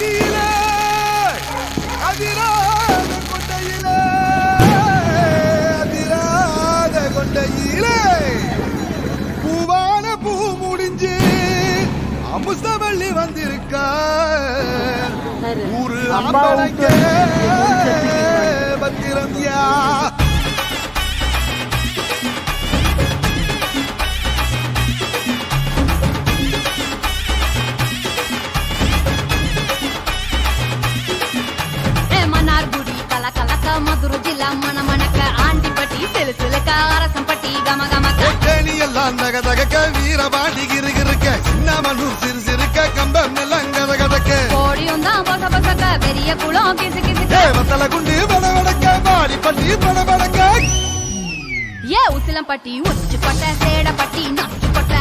கொடியிலே அதிராத கொண்டையிலே அதிராத கொண்டையிலே பூவான பூ முடிஞ்சு அமுசவள்ளி வந்திருக்க ஊரு அம்பளைக்க பத்திரம்யா மதுரை ஜில்லா மணமணக்க ஆண்டிப்பட்டி சிலுசிலுக்க அரசம்பட்டி கமகமக்க எல்லாம் தகதக வீரபாண்டி கிருகிருக்க சின்னமனூர் சிறு சிறுக்க கம்பம் எல்லாம் கதகதக்க கோடியும் தான் பச பசக்க பெரிய குளம் கிசு கிசுக்க தேவத்தல குண்டு படபடக்க பாடிப்பட்டி படபடக்க ஏ உசிலம்பட்டி உச்சிப்பட்ட சேடப்பட்டி நச்சுப்பட்ட